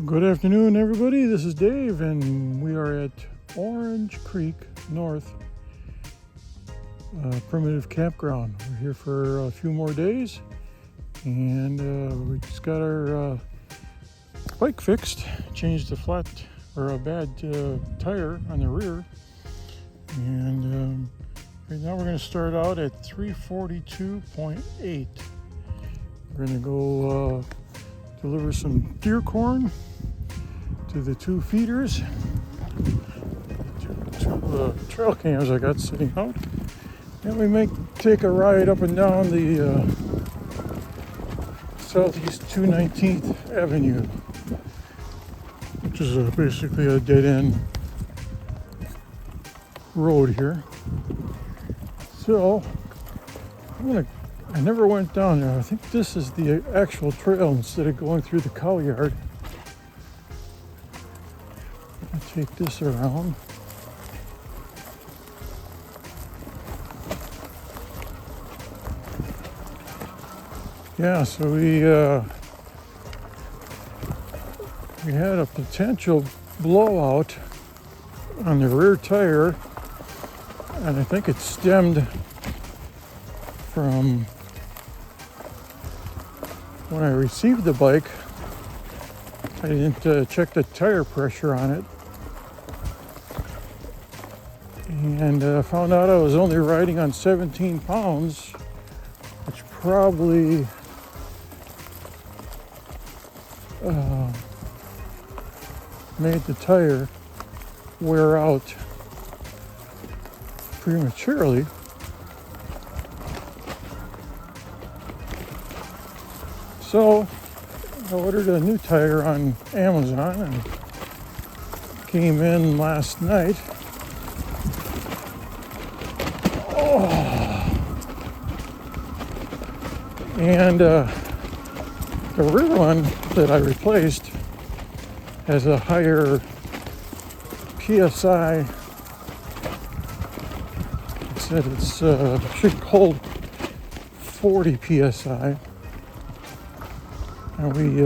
Good afternoon, everybody. This is Dave, and we are at Orange Creek North Primitive Campground. We're here for a few more days, and we just got our bike fixed. Changed a flat or a bad tire on the rear, and right now we're going to start out at 342.8. We're going to go deliver some deer corn to the two feeders, two trail cams I got sitting out. And we may take a ride up and down the southeast 219th Avenue, which is basically a dead-end road here. So I never went down there. I think this is the actual trail instead of going through the cow yard. I'll take this around. Yeah, so we had a potential blowout on the rear tire, and I think it stemmed from when I received the bike. I didn't check the tire pressure on it, and found out I was only riding on 17 pounds, which probably made the tire wear out prematurely. So I ordered a new tire on Amazon, and it came in last night. And the rear one that I replaced has a higher PSI. It said it should hold 40 PSI. And we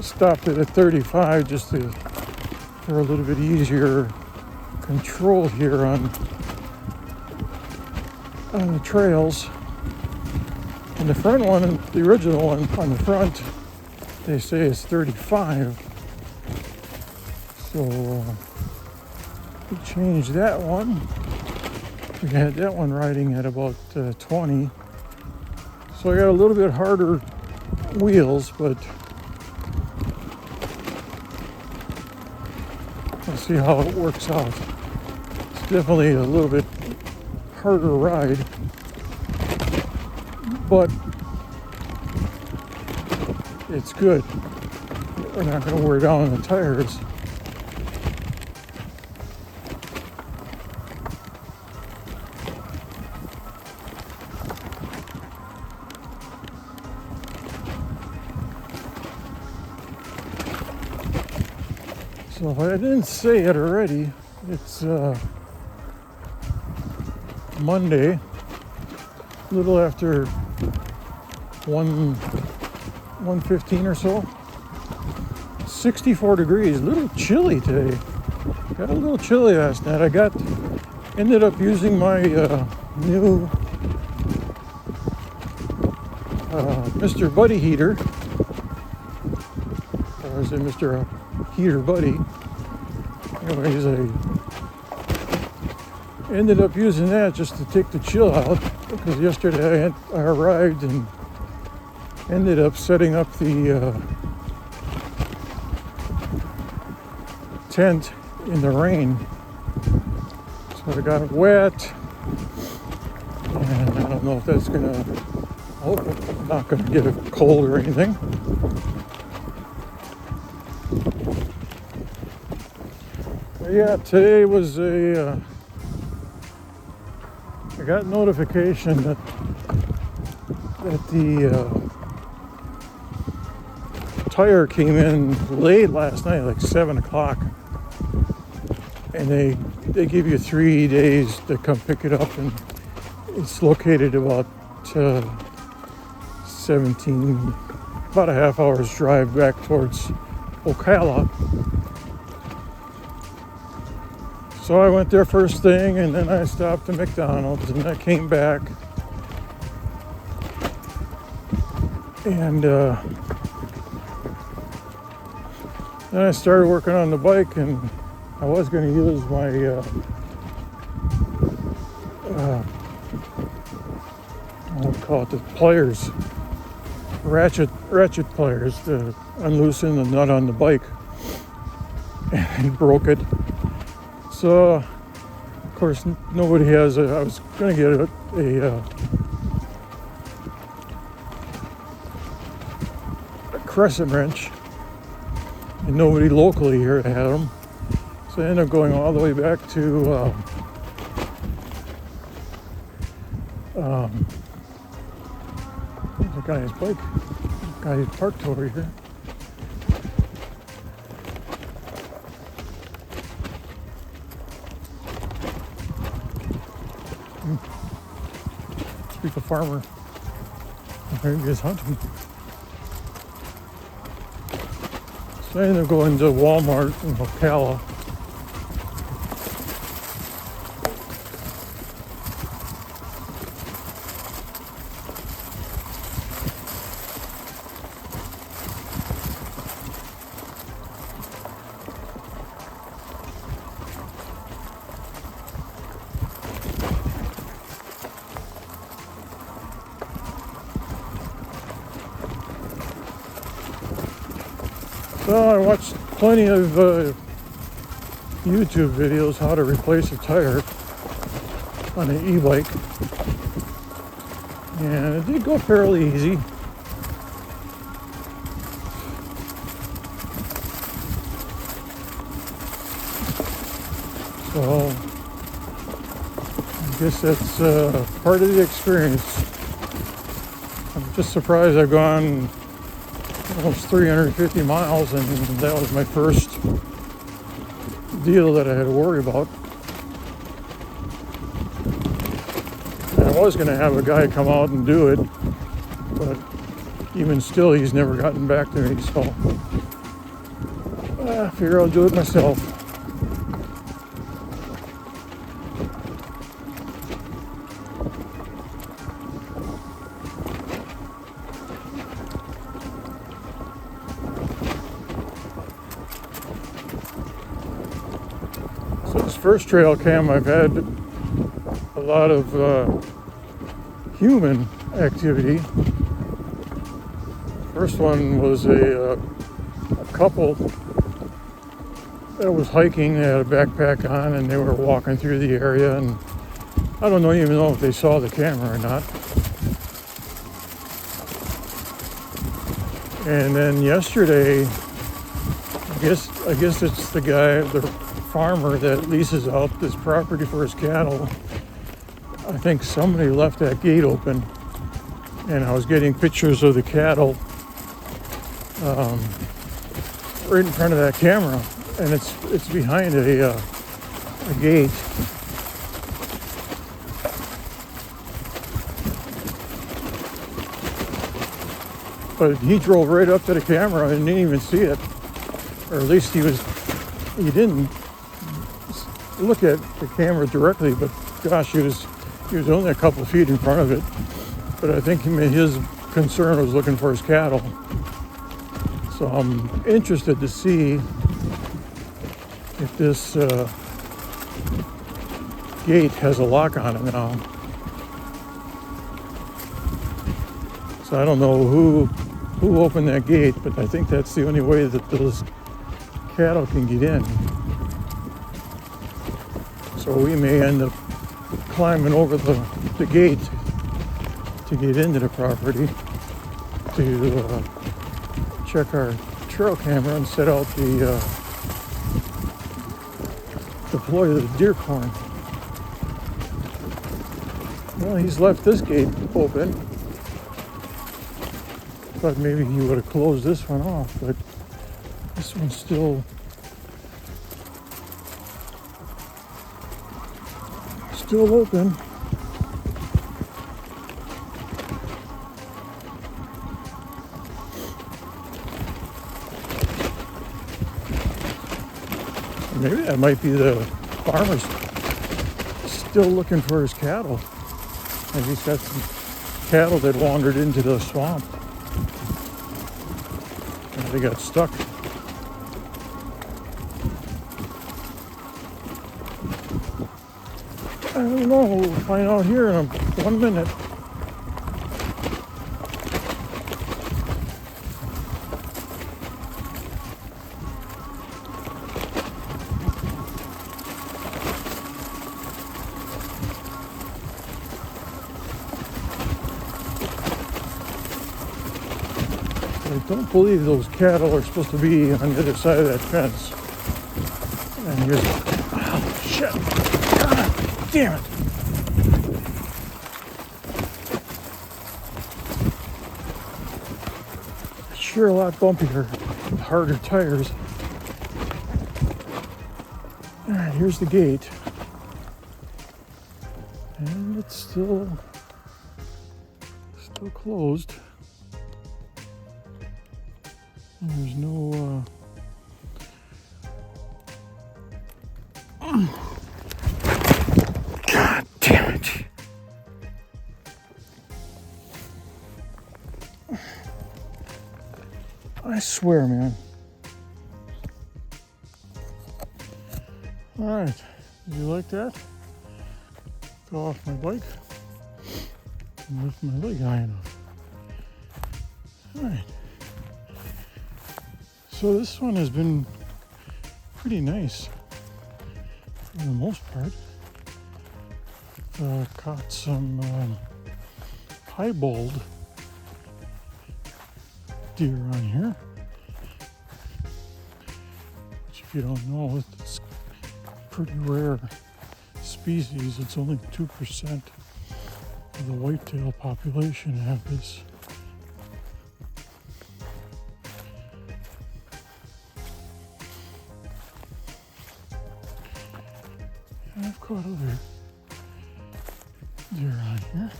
stopped it at 35 just for a little bit easier control here on the trails. And the front one, the original one on the front, they say is 35. So we changed that one. We had that one riding at about 20. So I got a little bit harder wheels, but let's see how it works out. It's definitely a little bit harder ride, but it's good. We're not going to wear down the tires. So if I didn't say it already, it's Monday, a little after 1:15 or so. 64 degrees, a little chilly today. Got a little chilly last night. Ended up using my new Mr. Buddy heater. Or is it Mr. Heater Buddy? Anyways, I ended up using that just to take the chill out, because yesterday I arrived and ended up setting up the tent in the rain. So I got it wet, and I don't know if that's gonna, I'm not gonna get it cold or anything. But yeah, today was I got notification that the tire came in late last night, like 7 o'clock, and they give you 3 days to come pick it up, and it's located about 17, about a half hour's drive back towards Ocala. So I went there first thing, and then I stopped at McDonald's, and I came back. And then I started working on the bike, and I was going to use my what do you call it, the pliers, ratchet pliers to unloosen the nut on the bike, and he broke it. So of course nobody has I was going to get a crescent wrench, and nobody locally here had them. So I ended up going all the way back to the guy's bike. The guy parked over here. Speak of farmer. There he is hunting. So I ended up going to Walmart in Ocala. So I watched plenty of YouTube videos how to replace a tire on an e-bike, and it did go fairly easy. So I guess that's part of the experience. I'm just surprised I've gone almost 350 miles, and that was my first deal that I had to worry about. And I was going to have a guy come out and do it, but even still he's never gotten back to me, so I figure I'll do it myself. This first trail cam, I've had a lot of human activity. First one was a couple that was hiking. They had a backpack on, and they were walking through the area, and I don't even know if they saw the camera or not. And then yesterday, I guess it's the guy, the farmer that leases out this property for his cattle. I think somebody left that gate open, and I was getting pictures of the cattle right in front of that camera, and it's behind a gate. But he drove right up to the camera and didn't even see it, or at least he didn't look at the camera directly, but gosh, he was only a couple of feet in front of it. But I think his concern was looking for his cattle. So I'm interested to see if this gate has a lock on it now. So I don't know who opened that gate, but I think that's the only way that those cattle can get in. So we may end up climbing over the gate to get into the property to check our trail camera and set out the deploy the deer corn. Well, he's left this gate open. Thought maybe he would have closed this one off, but this one's still open. Maybe that might be the farmer's still looking for his cattle. And he's got some cattle that wandered into the swamp. And they got stuck. I don't know. We'll find out here in 1 minute. I don't believe those cattle are supposed to be on the other side of that fence. And here's, oh shit, God damn it. Sure a lot bumpier, with harder tires. All right, here's the gate. And it's still closed. And there's no God damn it. I swear, man. All right, did you like that? Go off my bike and lift my leg high enough. All right. So this one has been pretty nice for the most part. Caught some piebald deer on here, which if you don't know, it's a pretty rare species. It's only 2% of the whitetail population have this. And I've caught other deer on here.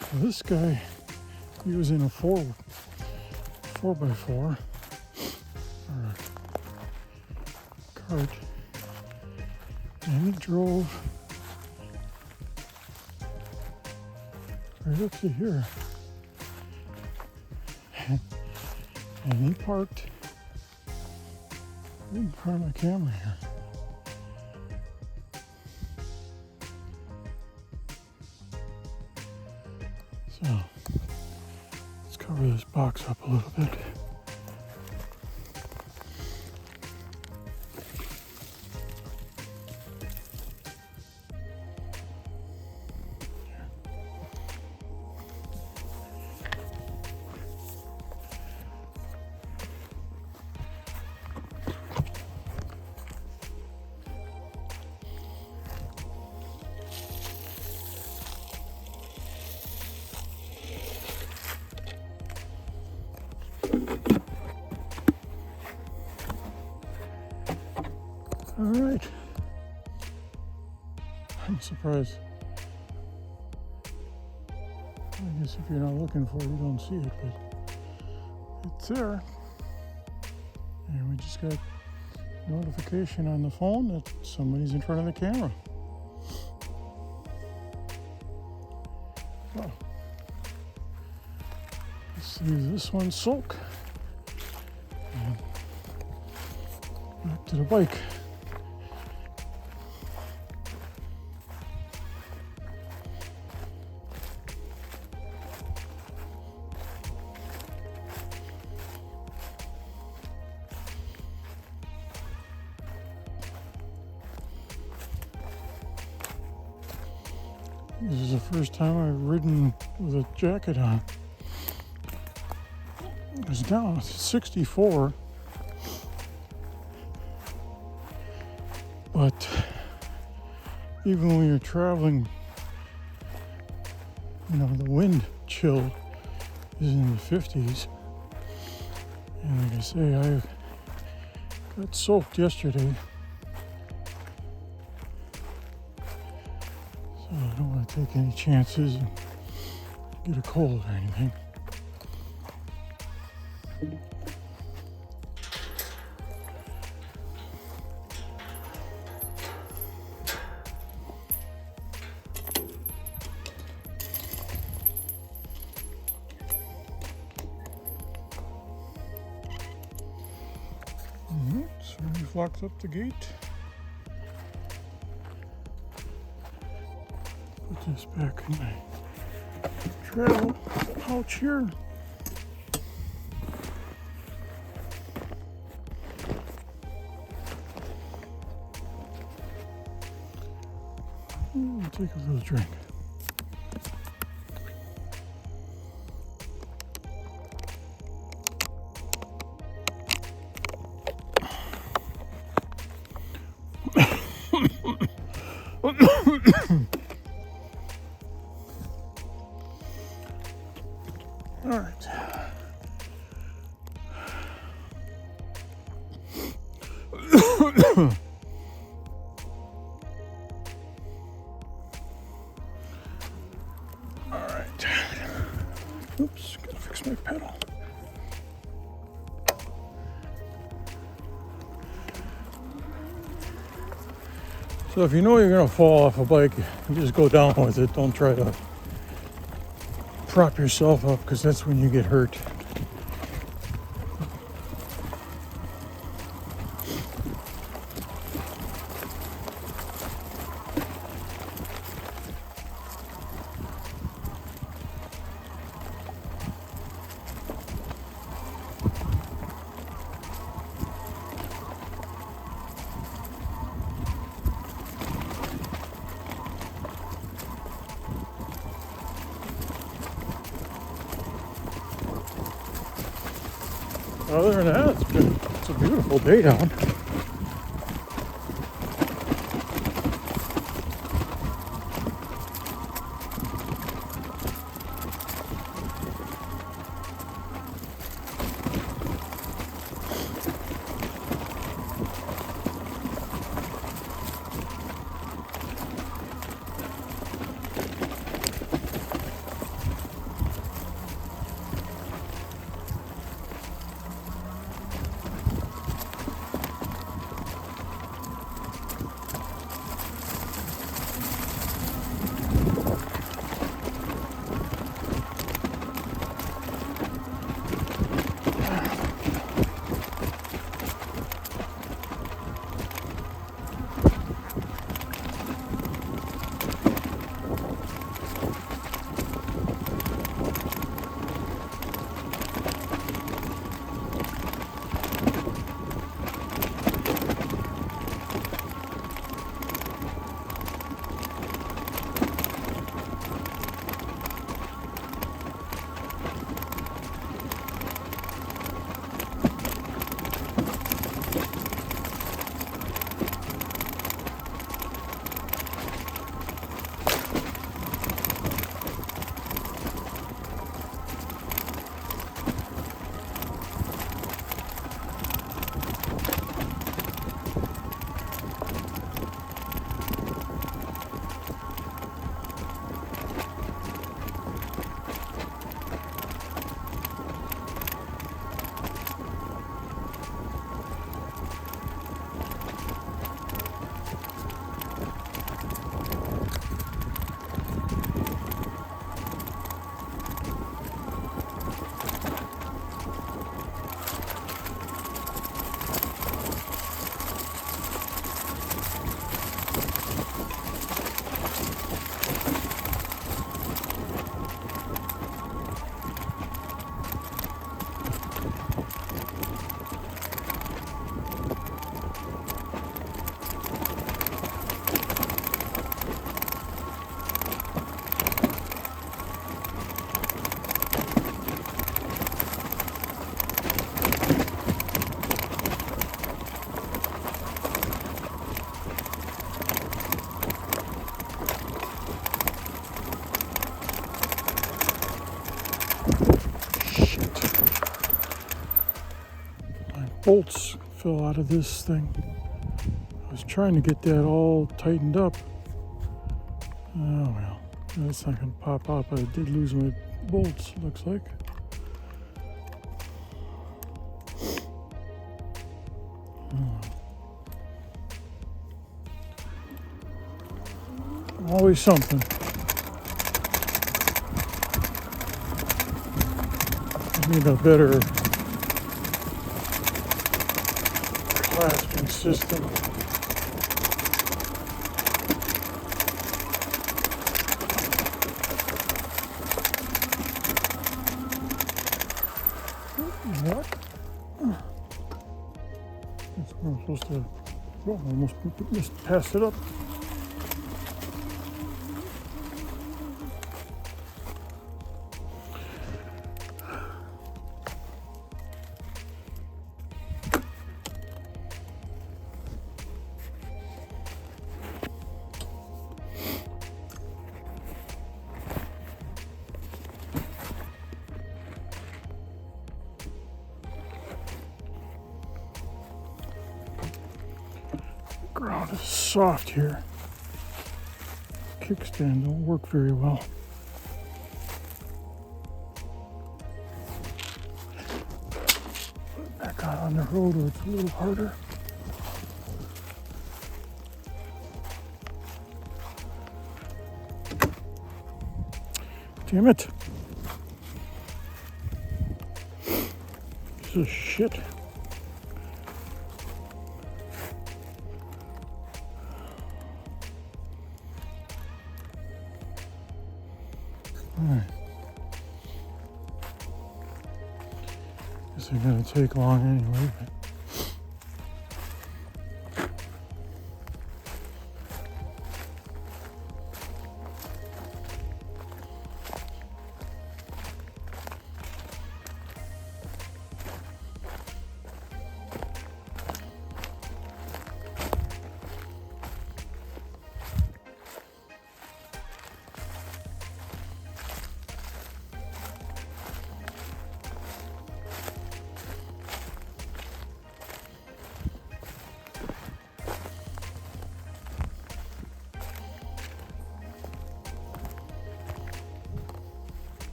Well, this guy, he was in a 4x4 or a cart, and he drove right up to here, and he parked right in front of my camera here. So let's cover this box up a little bit. All right. I'm surprised. I guess if you're not looking for it, you don't see it, but it's there. And we just got notification on the phone that somebody's in front of the camera. So, let's leave this one soak. And back to the bike. This is the first time I've ridden with a jacket on. It's down 64, but even when you're traveling, you know, the wind chill is in the 50s. And like I say, I got soaked yesterday. So I don't want to take any chances and get a cold or anything. locks up the gate. Put this back in my travel pouch here. Take a little drink. All right. Oops, gotta fix my pedal. So if you know you're gonna fall off a bike, you just go down with it. Don't try to prop yourself up, because that's when you get hurt. Other than that, it's a beautiful day down. Bolts fell out of this thing. I was trying to get that all tightened up. Oh well, that's not gonna pop out, but I did lose my bolts, looks like. Always something. I need a better That's consistent. What? That's where I'm supposed to go. I almost just passed it up. Ground is soft here. Kickstand don't work very well. Back out on the road where it's a little harder. Damn it. This is shit. Alright. Guess it's gonna take long anyway, but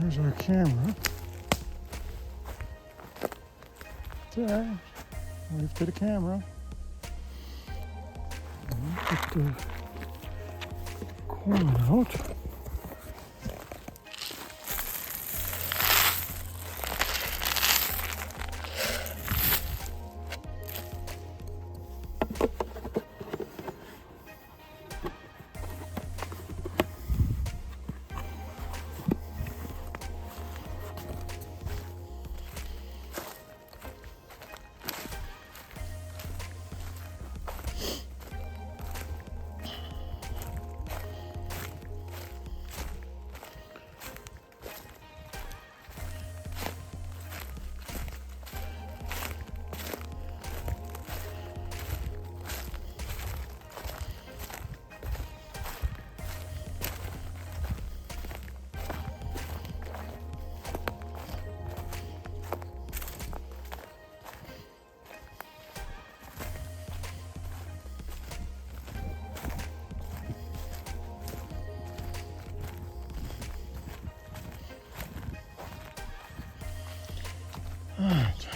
there's our camera. There. Wave to the camera. Put the corn out. Alright.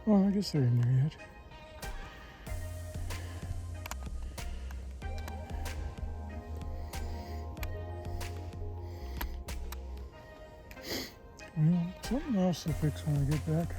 Well, I guess they're in there yet. Well, something else to fix when I get back.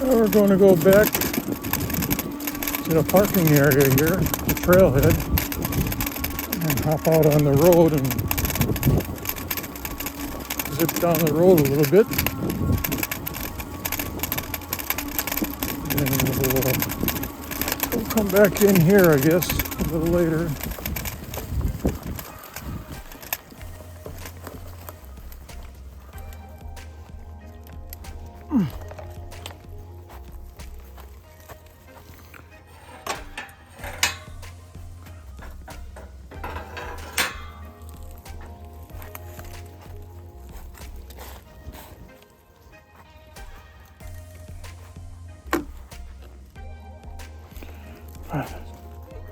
We're going to go back to the parking area here, the trailhead, and hop out on the road and zip down the road a little bit. And we'll come back in here, I guess, a little later.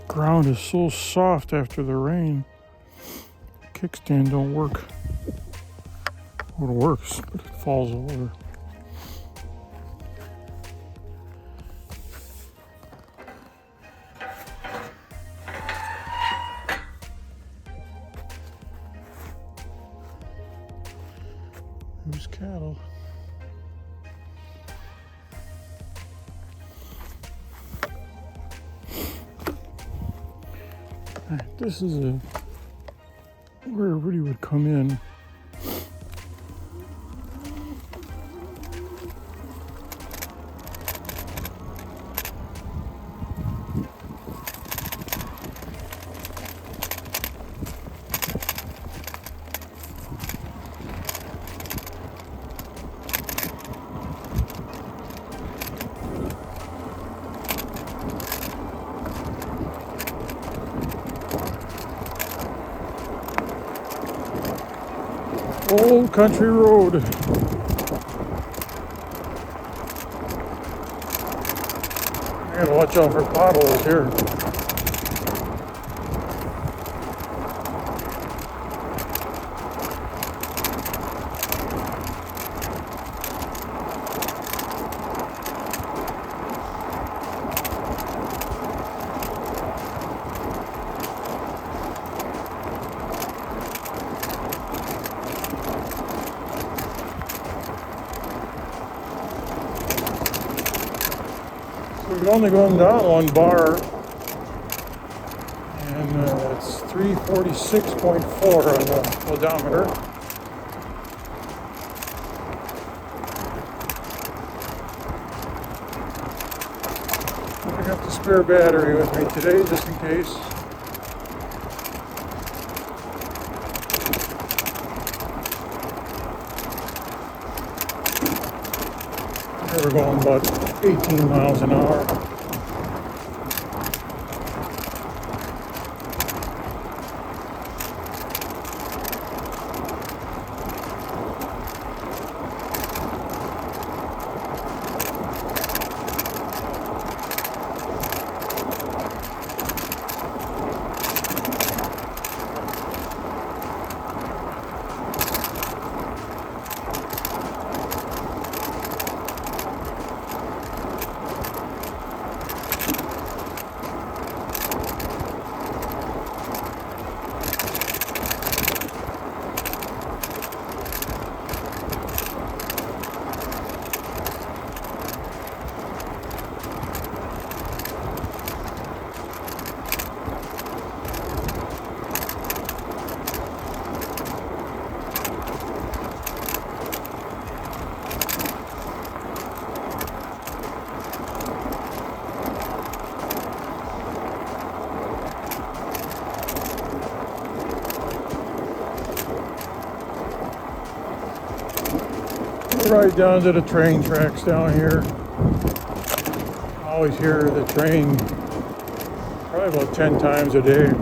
Ground is so soft after the rain. Kickstand don't work. Well, it works, but it falls over. There's cattle. Alright, this is where everybody would come in. Old country road. I gotta watch out for potholes here. We're only going down one bar, and it's 346.4 on the odometer. I got the spare battery with me today, just in case. We're going about 18 miles an hour. Right down to the train tracks down here. I always hear the train probably about 10 times a day.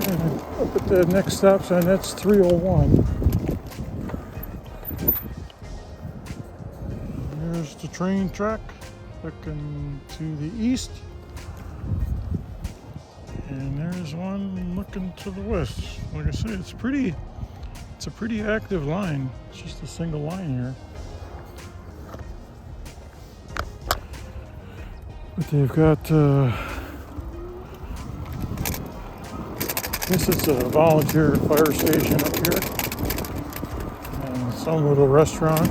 And up at the next stop sign, that's 301. There's the train track looking to the east. And there's one looking to the west. Like I said, it's a pretty active line. It's just a single line here. But they've got, I guess it's a volunteer fire station up here. And some little restaurant.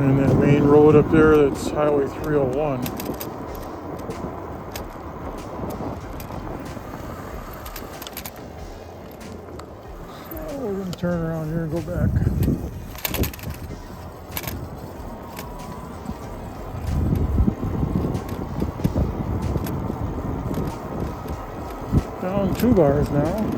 And that main road up there, that's Highway 301. So we're going to turn around here and go back. Down 2 bars now.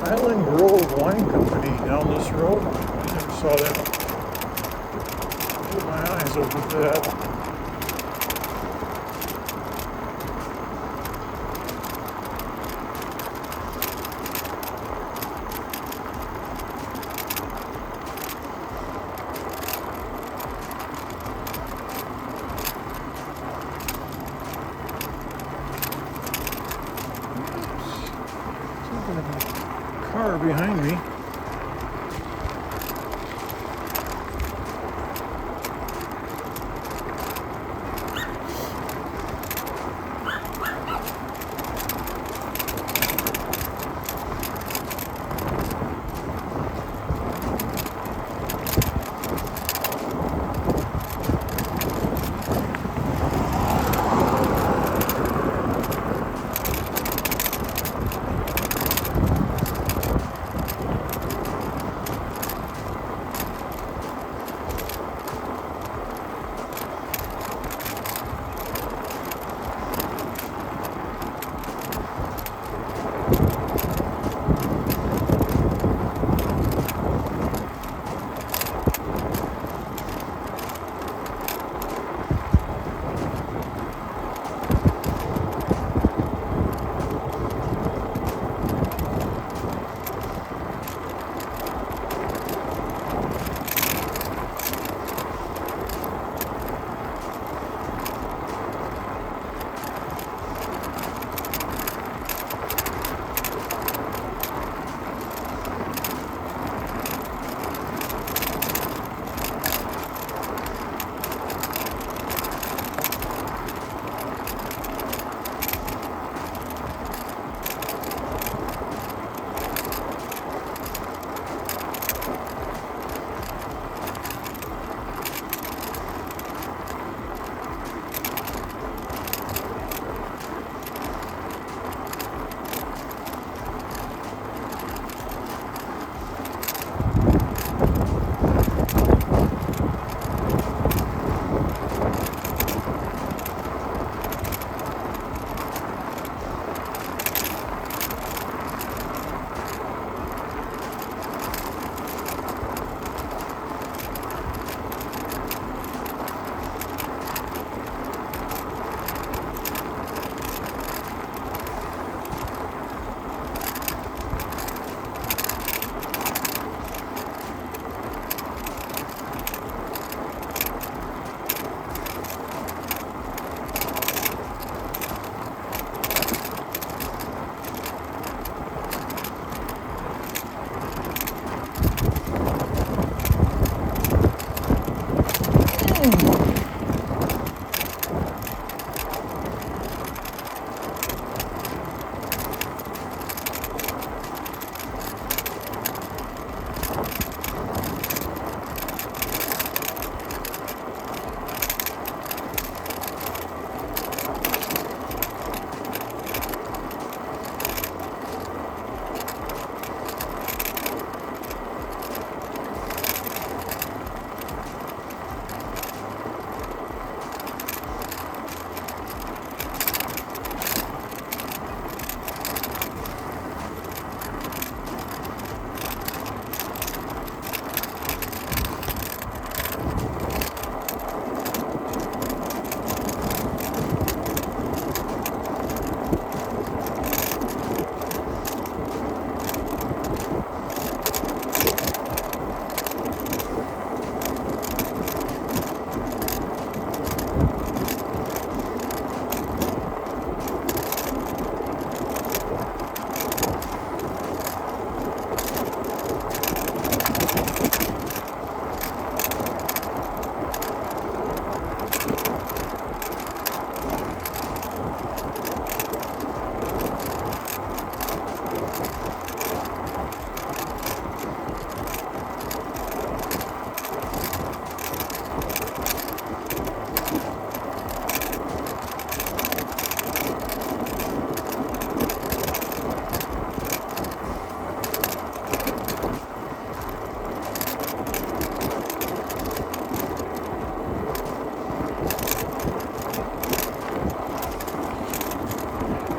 Island Grove Wine Company down this road. I never saw that. Put my eyes open to that. Car behind me.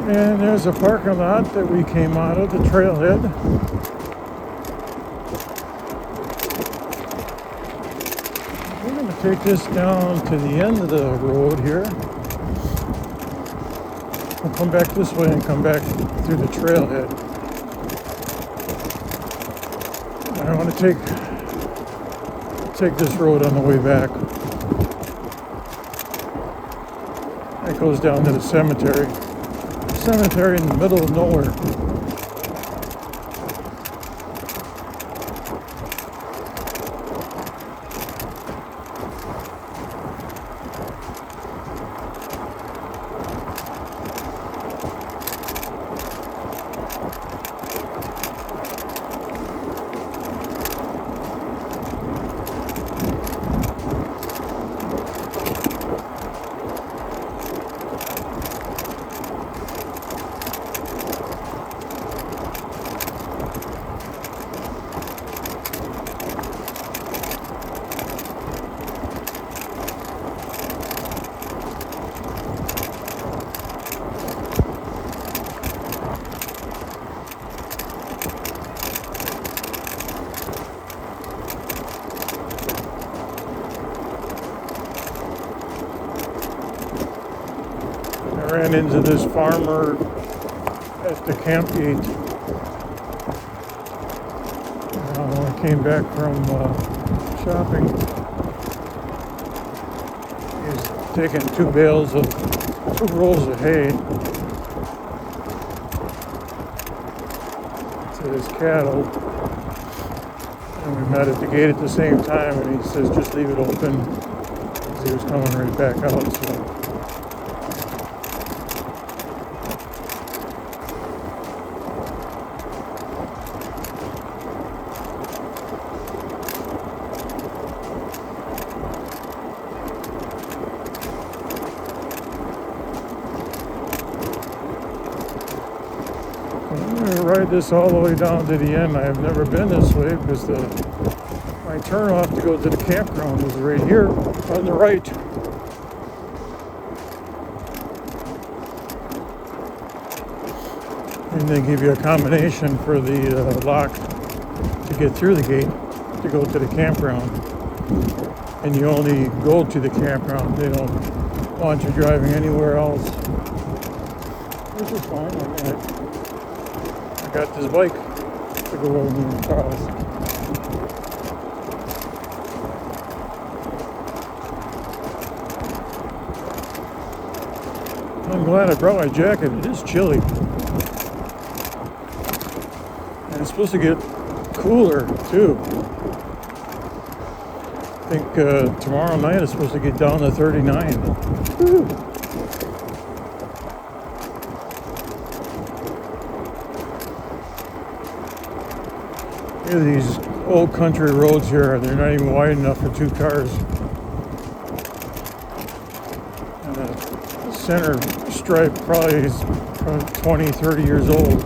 And there's a parking lot that we came out of, the trailhead. We're going to take this down to the end of the road here. We'll come back this way and come back through the trailhead. I want to take this road on the way back. It goes down to the cemetery. Cemetery in the middle of nowhere. I ran into this farmer at the camp gate when I came back from shopping. He's taking two rolls of hay to his cattle. And we met at the gate at the same time, and he says just leave it open because he was coming right back out. So I'm going to ride this all the way down to the end. I have never been this way because my turnoff to go to the campground is right here on the right. And they give you a combination for the lock to get through the gate to go to the campground. And you only go to the campground. They don't want you driving anywhere else. Which is fine. I got this bike to go over across. I'm glad I brought my jacket. It is chilly. And it's supposed to get cooler too. I think tomorrow night it's supposed to get down to 39. Woo. Look at these old country roads here. They're not even wide enough for two cars. And the center stripe probably is 20, 30 years old.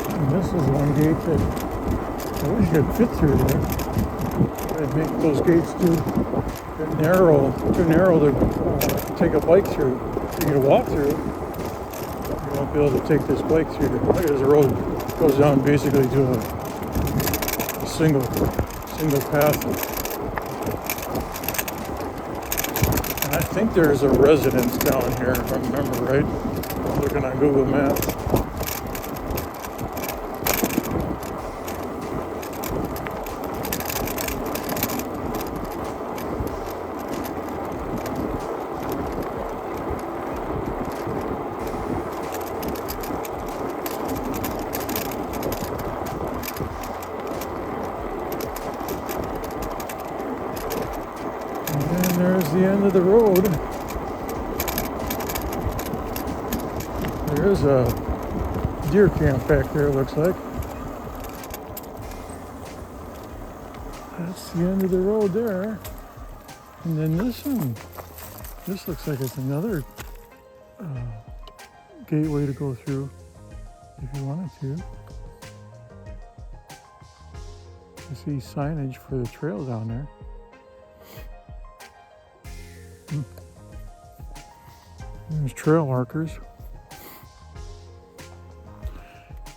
And this is one gate that I wish you could fit through there. I'd make those gates too narrow to take a bike through. You can walk through. You won't be able to take this bike through. Look at this road goes down basically to a single path. And I think there's a residence down here, if I remember right. I'm looking on Google Maps. And there's the end of the road. There is a deer camp back there, it looks like. That's the end of the road there. And then this one, this looks like it's another gateway to go through if you wanted to. You see signage for the trail down there. There's trail markers.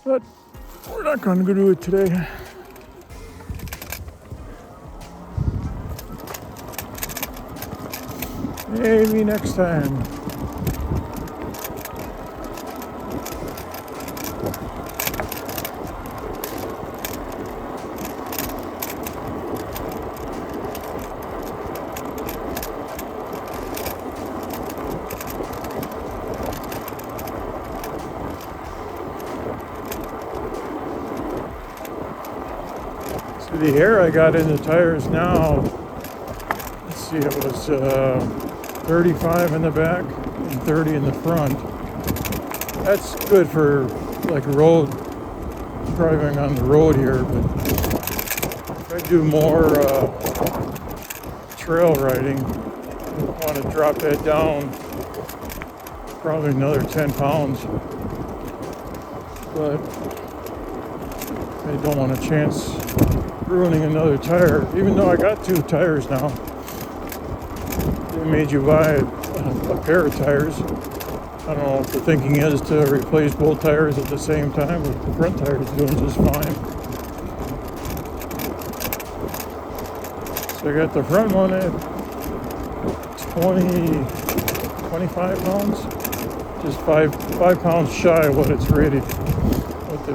But we're not going to go do it today. Maybe next time. So the air I got in the tires now, let's see, it was 35 in the back and 30 in the front. That's good for like road driving on the road here, but if I do more trail riding, I want to drop that down probably another 10 pounds. But I don't want a chance ruining another tire, even though I got 2 tires now. They made you buy a pair of tires. I don't know if the thinking is to replace both tires at the same time, but the front tire is doing just fine. So I got the front one at 25 pounds, just 5 pounds shy of what it's rated, what the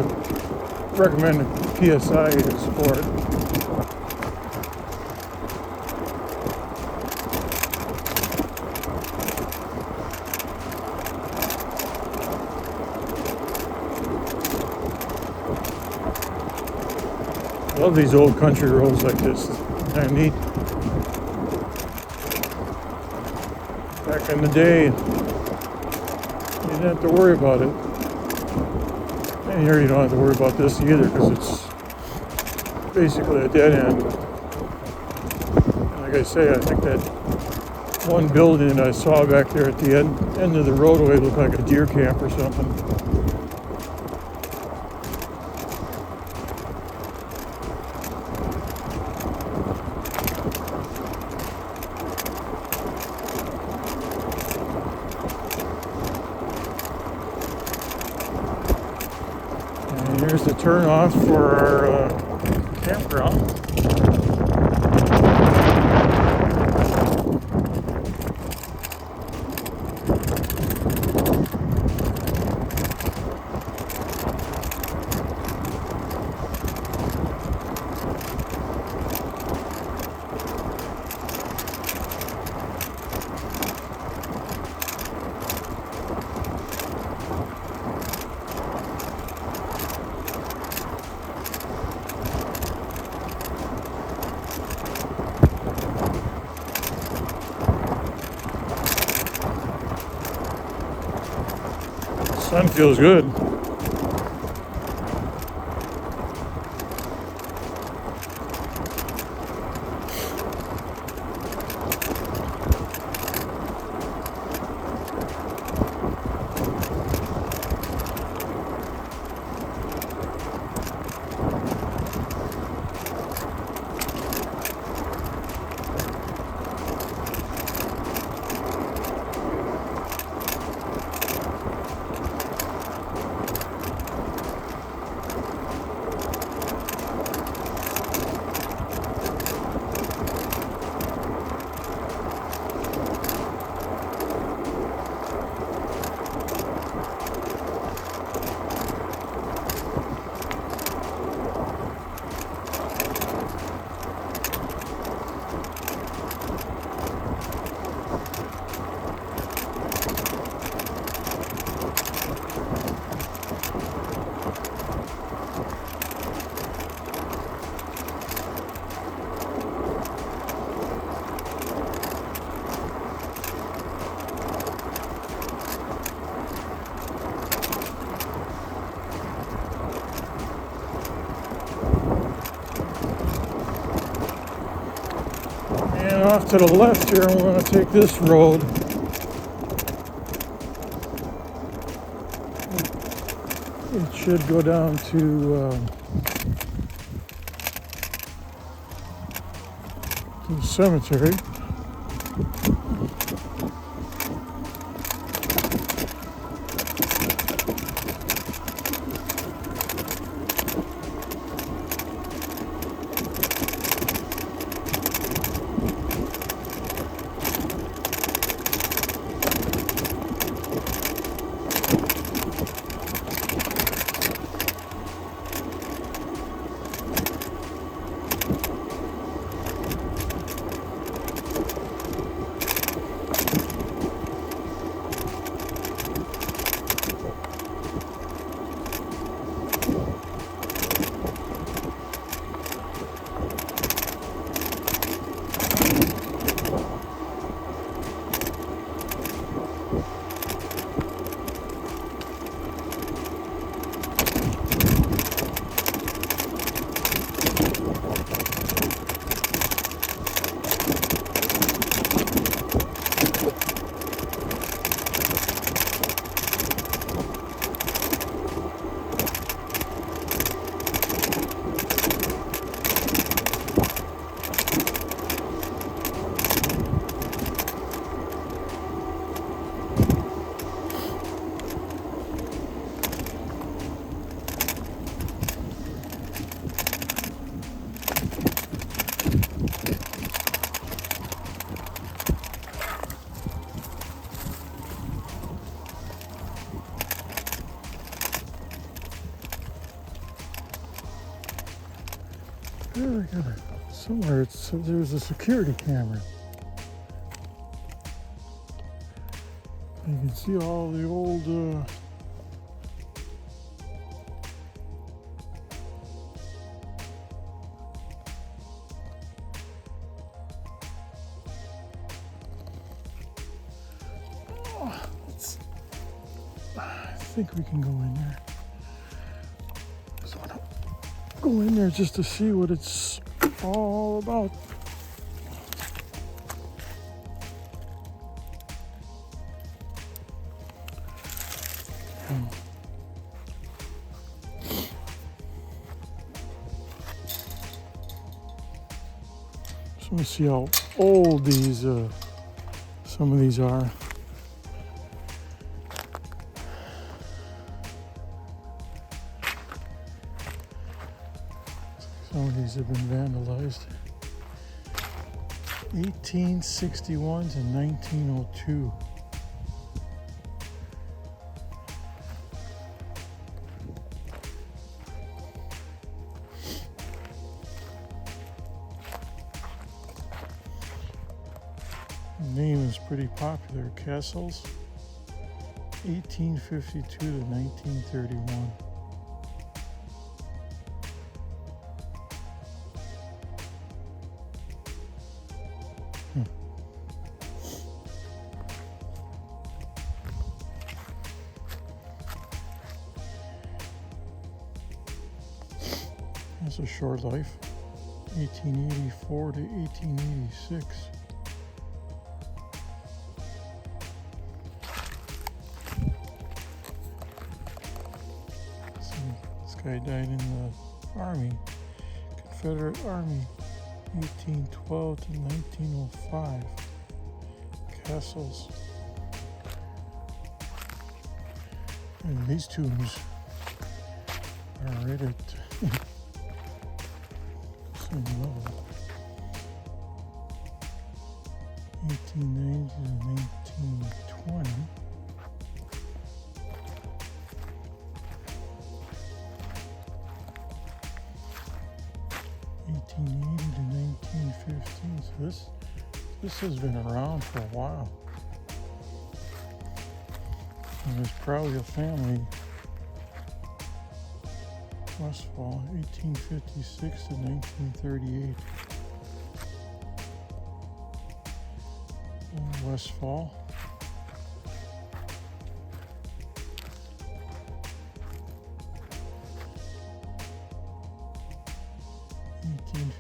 recommended PSI is for it. Love these old country roads like this. They're neat. Back in the day, you didn't have to worry about it. And here you don't have to worry about this either because it's basically a dead end. Like I say, I think that one building I saw back there at the end of the roadway looked like a deer camp or something. Here's the turn off for our campground. Sun feels good. off to the left here, and we're going to take this road. It should go down to the cemetery. There we go. Somewhere it says there was a security camera. You can see all the old I think we can go in there. Just want to go in there just to see what it's all about. Just want to see how old these some of these are. Some of these have been vandalized. 1861 to 1902. The name is pretty popular, Castles. 1852 to 1931. That's a short life. 1884 to 1886. This guy died in the Army, Confederate Army, 1812 to 1905. Castles. And these tombs are right at same level. 1890 to 1920. To 1915. So this has been around for a while. And there's probably a family. Westfall, 1856 to 1938. Westfall.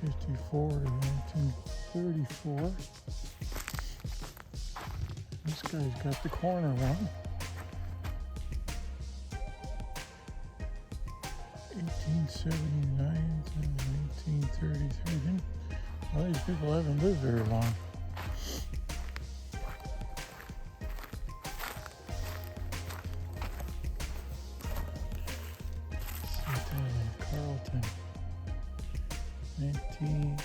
'54 to 19. 34. This guy's got the corner one. 1879 to 1933. Well, these people haven't lived very long. Carlton. 19.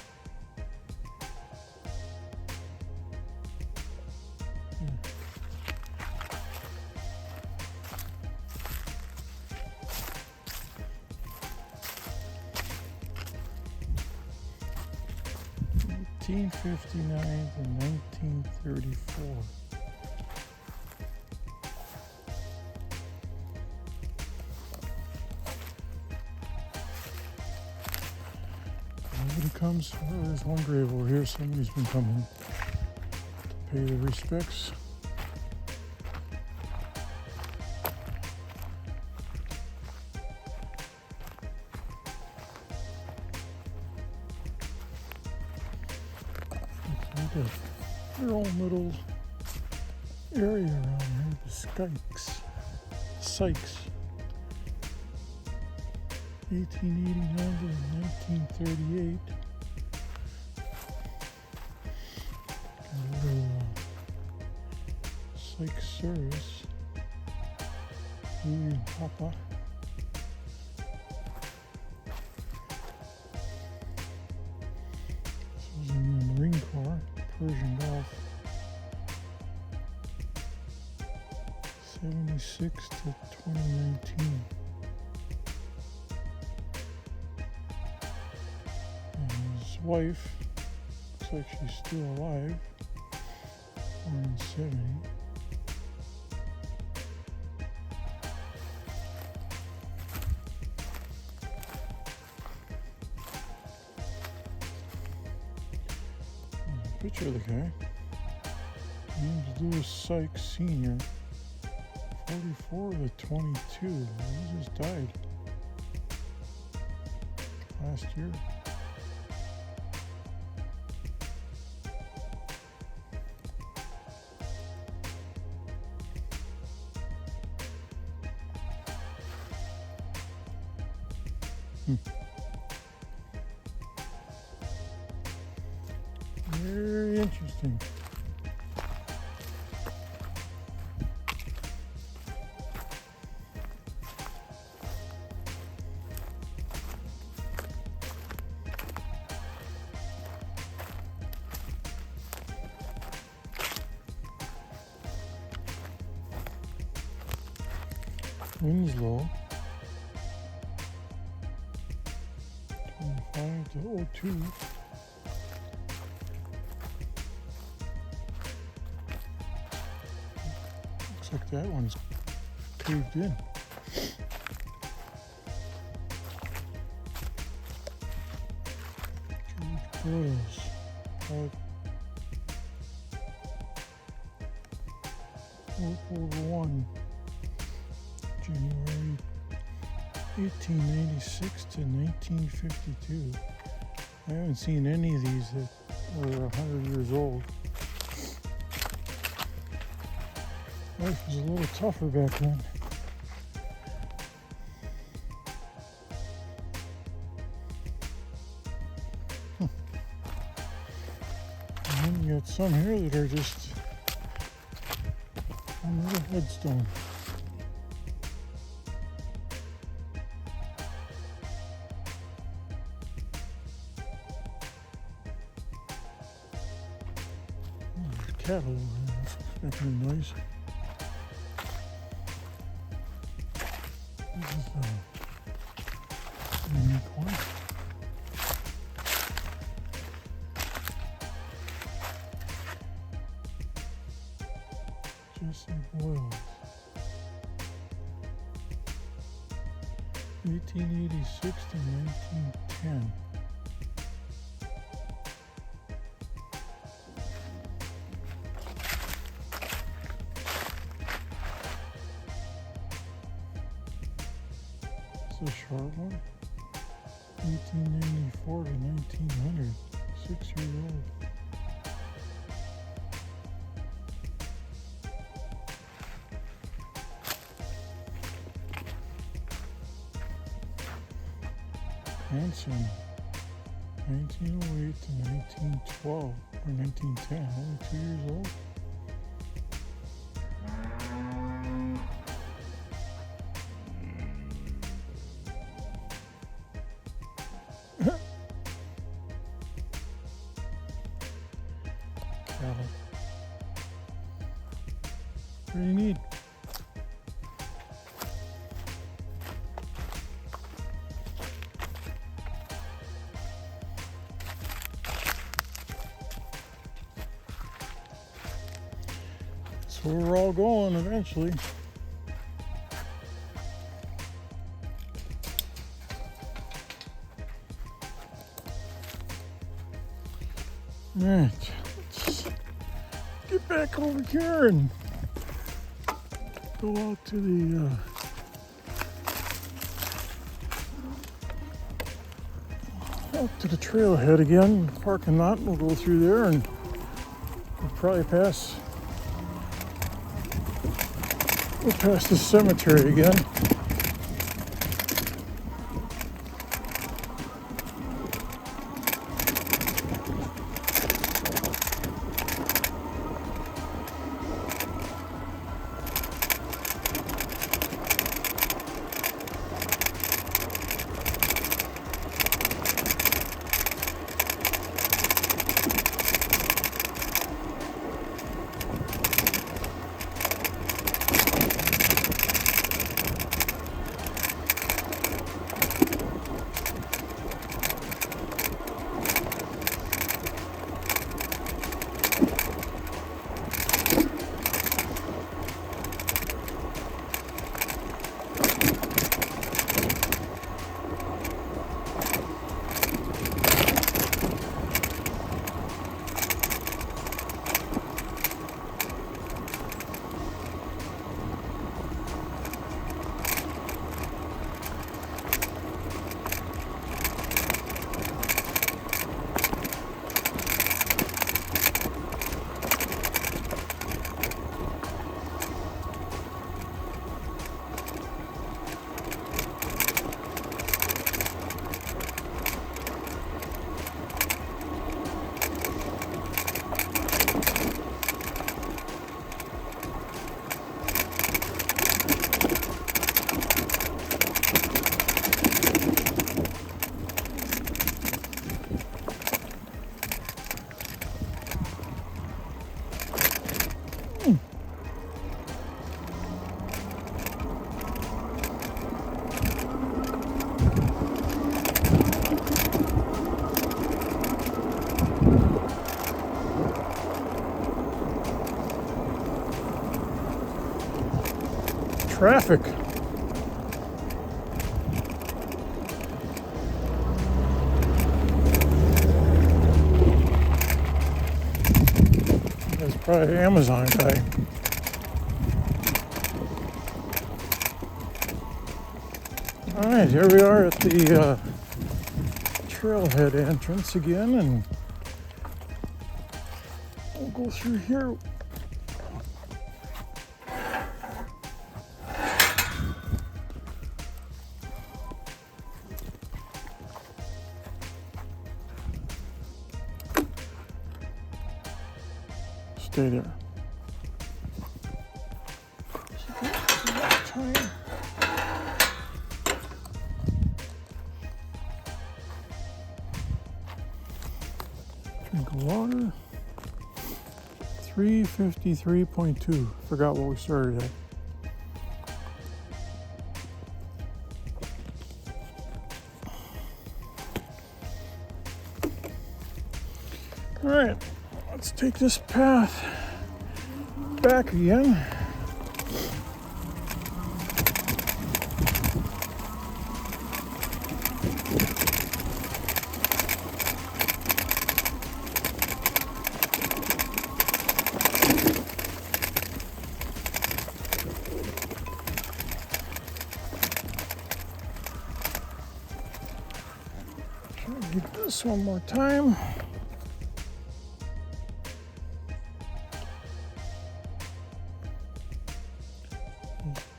1859 to 1934. Nobody comes. Oh, there's one grave over here. Somebody's been coming to pay their respects. Their own little area around here, the Sykes. 1889 to 1938. Got a little Sykes service. Louie and Papa. This was in the Marine Corps. Persian Gulf, 76 to 2019. And his wife, looks like she's still alive, born in 70. Picture of the guy. Name's Louis Sykes Sr. 44 to 22. He just died last year. Very interesting. Winslow, 25 to 02. Looks like that one's caved in. George Boyles, World War I. January 1896 to 1952. I haven't seen any of these that are 100 years old. Life was a little tougher back then. And then you got some here that are just another headstone. Cattle over there, making a noise. This is a unique one. Jesse Boyles, 1886 to 1910. A short one, 1894 to 1900, 6 years old. Hanson, 1908 to 1912 or 1910, only 2 years old. Cattle. Pretty neat. So we're all going eventually. All right, let's get back over here and go out to the trailhead again, parking lot. We'll go through there and we'll probably pass the cemetery again. Traffic. That's probably an Amazon guy. All right, here we are at the trailhead entrance again, and we'll go through here. Stay there. Drink of water. 353.2. Forgot what we started at. All right, let's take this path back again. Do this one more time.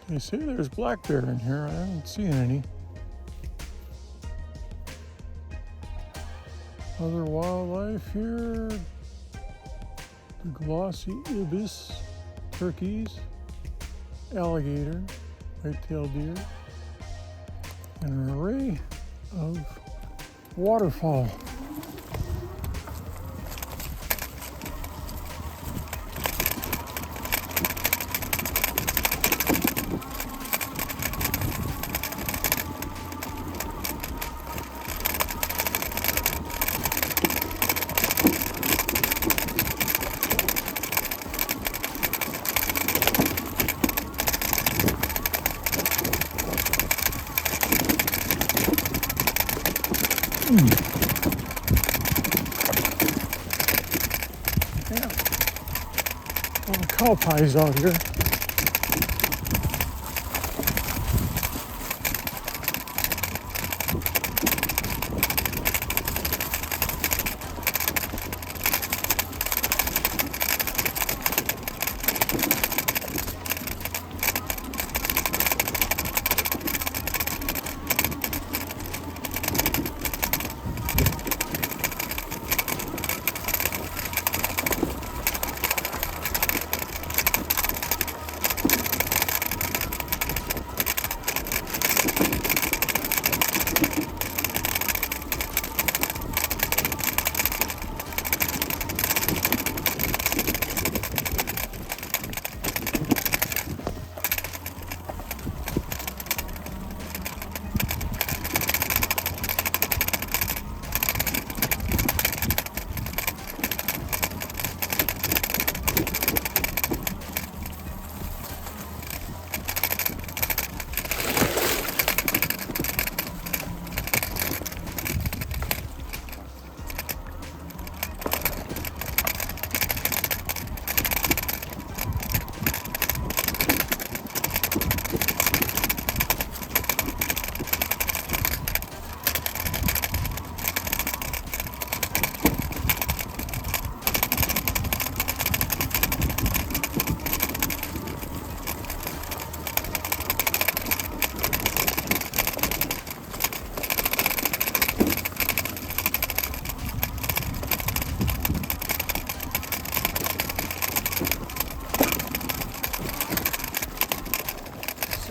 They say there's black bear in here. I haven't seen any. Other wildlife here, the glossy ibis, turkeys, alligator, white-tailed deer, and an array of waterfowl. Yeah, a lot of cow pies out here.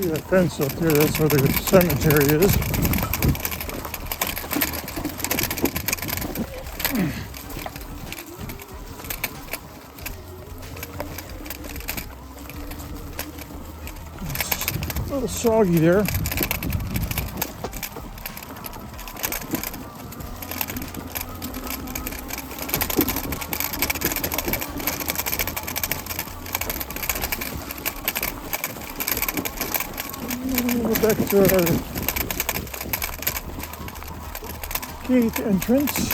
See that fence up there? That's where the cemetery is. It's a little soggy there. Back to our gate entrance.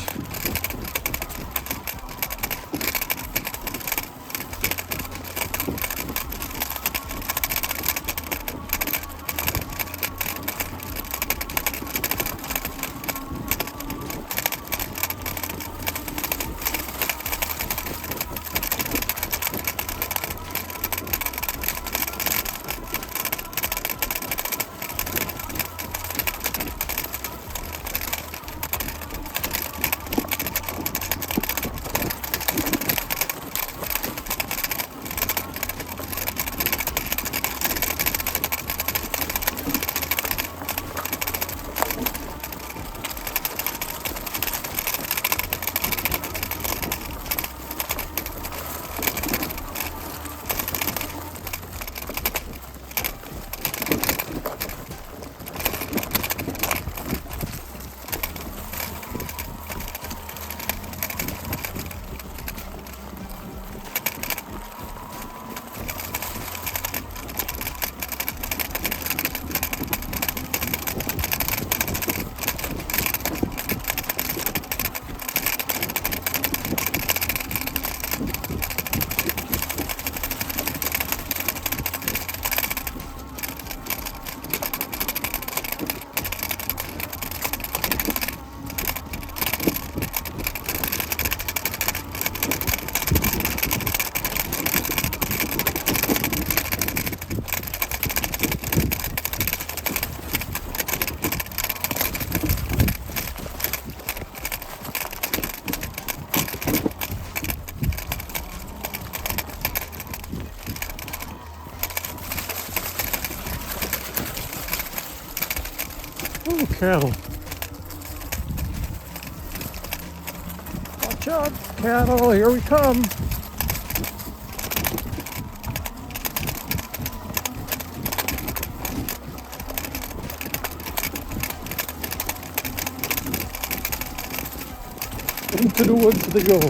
Ooh, cattle. Watch out, cattle, here we come. Into the woods they go.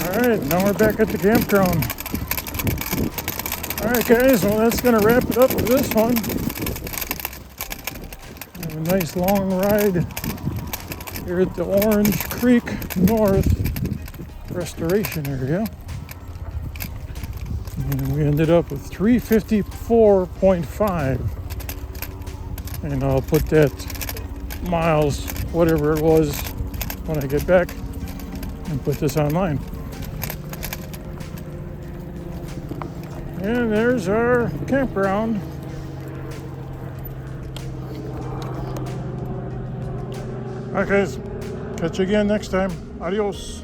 Alright, now we're back at the campground. Alright guys, well that's going to wrap it up with this one. Have a nice long ride here at the Orange Creek North Restoration Area. And we ended up with 354.5. And I'll put that miles, whatever it was, when I get back and put this online. And there's our campground. Alright guys, catch you again next time. Adios.